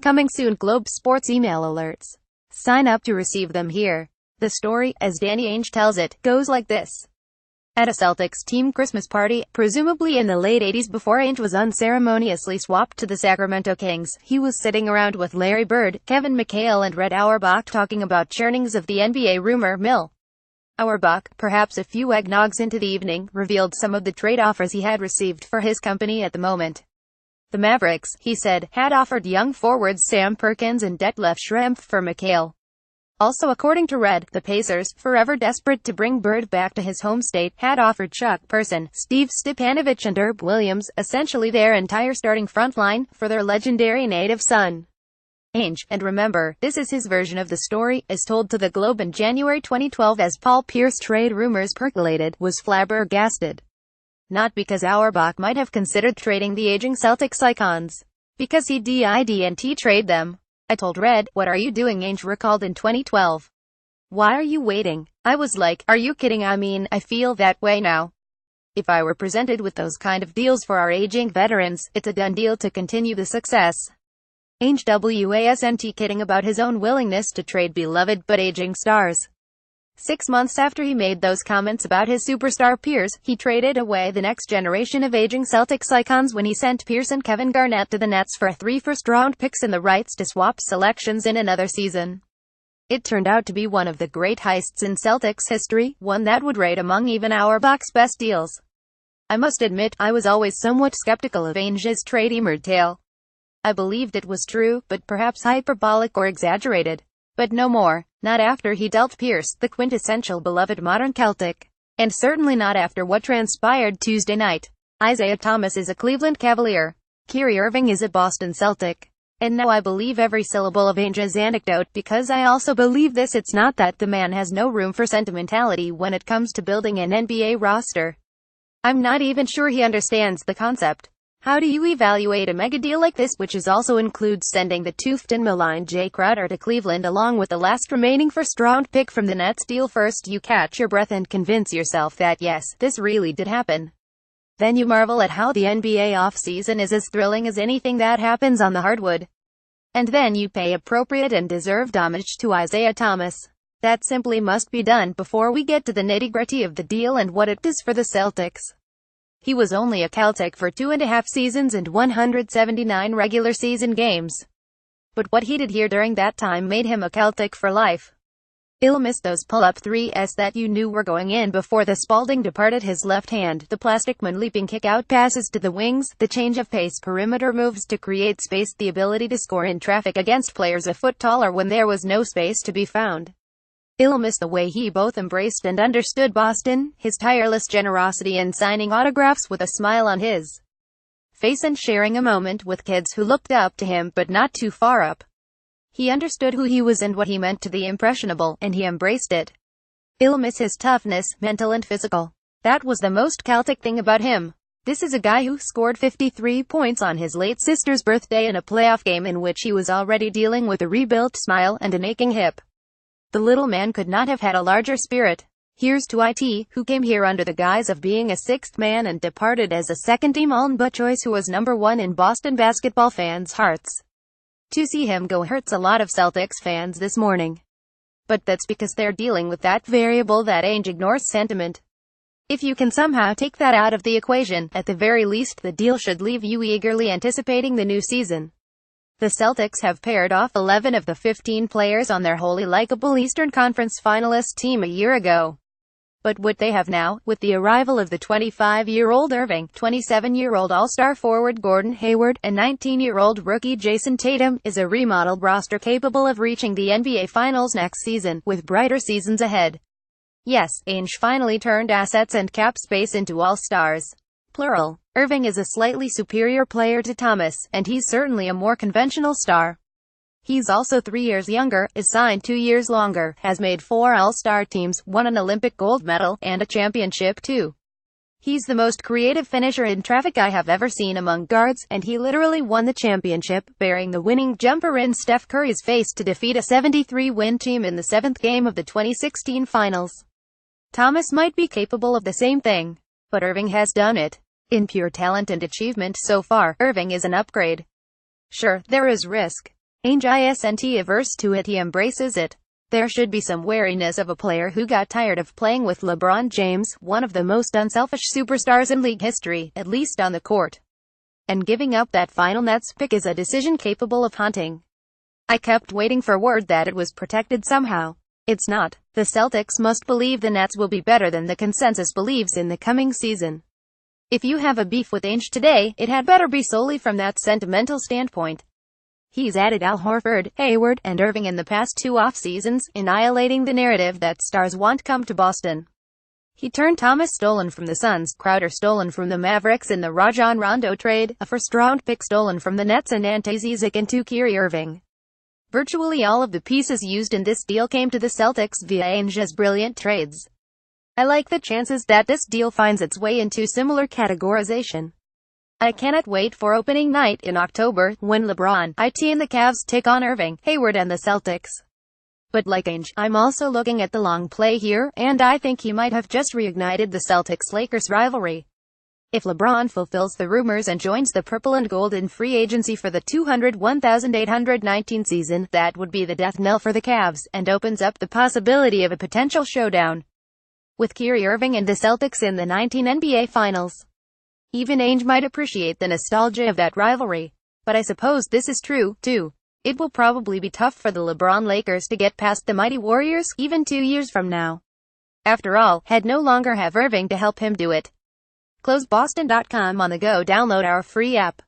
Coming soon. Globe Sports email alerts. Sign up to receive them here. The story, as Danny Ainge tells it, goes like this. At a Celtics team Christmas party, presumably in the late 80s before Ainge was unceremoniously swapped to the Sacramento Kings, he was sitting around with Larry Bird, Kevin McHale and Red Auerbach talking about churnings of the NBA rumor mill. Auerbach, perhaps a few eggnogs into the evening, revealed some of the trade offers he had received for his company at the moment. The Mavericks, he said, had offered young forwards Sam Perkins and Detlef Schrempf for McHale. Also according to Red, the Pacers, forever desperate to bring Bird back to his home state, had offered Chuck Person, Steve Stipanovich and Herb Williams, essentially their entire starting front line, for their legendary native son. Ainge, and remember, this is his version of the story, as told to the Globe in January 2012 as Paul Pierce trade rumors percolated, was flabbergasted. Not because Auerbach might have considered trading the aging Celtics icons. Because he didn't trade them. I told Red, what are you doing? Ainge recalled in 2012. Why are you waiting? I was like, are you kidding? I mean, I feel that way now. If I were presented with those kind of deals for our aging veterans, it's a done deal to continue the success. Ainge wasn't kidding about his own willingness to trade beloved but aging stars. 6 months after he made those comments about his superstar peers, he traded away the next generation of aging Celtics icons when he sent Pierce and Kevin Garnett to the Nets for 3 first-round picks and the rights to swap selections in another season. It turned out to be one of the great heists in Celtics history, one that would rate among even Auerbach's best deals. I must admit, I was always somewhat skeptical of Ainge's trade-emerged tale. I believed it was true, but perhaps hyperbolic or exaggerated. But no more, not after he dealt Pierce, the quintessential beloved modern Celtic. And certainly not after what transpired Tuesday night. Isaiah Thomas is a Cleveland Cavalier. Kyrie Irving is a Boston Celtic. And now I believe every syllable of Ainge's anecdote, because I also believe this: it's not that the man has no room for sentimentality when it comes to building an NBA roster. I'm not even sure he understands the concept. How do you evaluate a mega deal like this, which also includes sending the toothed and maligned Jay Crowder to Cleveland along with the last remaining first-round pick from the Nets deal? First you catch your breath and convince yourself that yes, this really did happen. Then you marvel at how the NBA offseason is as thrilling as anything that happens on the hardwood. And then you pay appropriate and deserved homage to Isaiah Thomas. That simply must be done before we get to the nitty-gritty of the deal and what it does for the Celtics. He was only a Celtic for 2.5 seasons and 179 regular season games. But what he did here during that time made him a Celtic for life. He'll miss those pull-up threes that you knew were going in before the Spalding departed his left hand, the plastic man leaping kick-out passes to the wings, the change of pace perimeter moves to create space, the ability to score in traffic against players a foot taller when there was no space to be found. He'll miss the way he both embraced and understood Boston, his tireless generosity in signing autographs with a smile on his face and sharing a moment with kids who looked up to him but not too far up. He understood who he was and what he meant to the impressionable, and he embraced it. He'll miss his toughness, mental and physical. That was the most Celtic thing about him. This is a guy who scored 53 points on his late sister's birthday in a playoff game in which he was already dealing with a rebuilt smile and an aching hip. The little man could not have had a larger spirit. Here's to IT, who came here under the guise of being a sixth man and departed as a second-team All-NBA choice who was number one in Boston basketball fans' hearts. To see him go hurts a lot of Celtics fans this morning. But that's because they're dealing with that variable that Ainge ignores: sentiment. If you can somehow take that out of the equation, at the very least the deal should leave you eagerly anticipating the new season. The Celtics have paired off 11 of the 15 players on their wholly likable Eastern Conference finalist team a year ago. But what they have now, with the arrival of the 25-year-old Irving, 27-year-old All-Star forward Gordon Hayward, and 19-year-old rookie Jason Tatum, is a remodeled roster capable of reaching the NBA Finals next season, with brighter seasons ahead. Yes, Ainge finally turned assets and cap space into all-stars. Plural. Irving is a slightly superior player to Thomas, and he's certainly a more conventional star. He's also 3 years younger, is signed 2 years longer, has made 4 All-Star teams, won an Olympic gold medal, and a championship too. He's the most creative finisher in traffic I have ever seen among guards, and he literally won the championship, bearing the winning jumper in Steph Curry's face to defeat a 73-win team in the 7th game of the 2016 finals. Thomas might be capable of the same thing, but Irving has done it. In pure talent and achievement so far, Irving is an upgrade. Sure, there is risk. Ainge isn't averse to it, he embraces it. There should be some wariness of a player who got tired of playing with LeBron James, one of the most unselfish superstars in league history, at least on the court. And giving up that final Nets pick is a decision capable of haunting. I kept waiting for word that it was protected somehow. It's not. The Celtics must believe the Nets will be better than the consensus believes in the coming season. If you have a beef with Ainge today, it had better be solely from that sentimental standpoint. He's added Al Horford, Hayward, and Irving in the past 2 off-seasons, annihilating the narrative that stars won't come to Boston. He turned Thomas stolen from the Suns, Crowder stolen from the Mavericks in the Rajon Rondo trade, a first-round pick stolen from the Nets, and Ante Zizic into Kyrie Irving. Virtually all of the pieces used in this deal came to the Celtics via Ainge's brilliant trades. I like the chances that this deal finds its way into similar categorization. I cannot wait for opening night in October, when LeBron, IT and the Cavs take on Irving, Hayward and the Celtics. But like Ainge, I'm also looking at the long play here, and I think he might have just reignited the Celtics-Lakers rivalry. If LeBron fulfills the rumors and joins the purple and gold in free agency for the 201,819 season, that would be the death knell for the Cavs, and opens up the possibility of a potential showdown with Kyrie Irving and the Celtics in the 19 NBA Finals. Even Ainge might appreciate the nostalgia of that rivalry. But I suppose this is true, too. It will probably be tough for the LeBron Lakers to get past the mighty Warriors, even 2 years from now. After all, he'd no longer have Irving to help him do it. Close Boston.com on the go. Download our free app.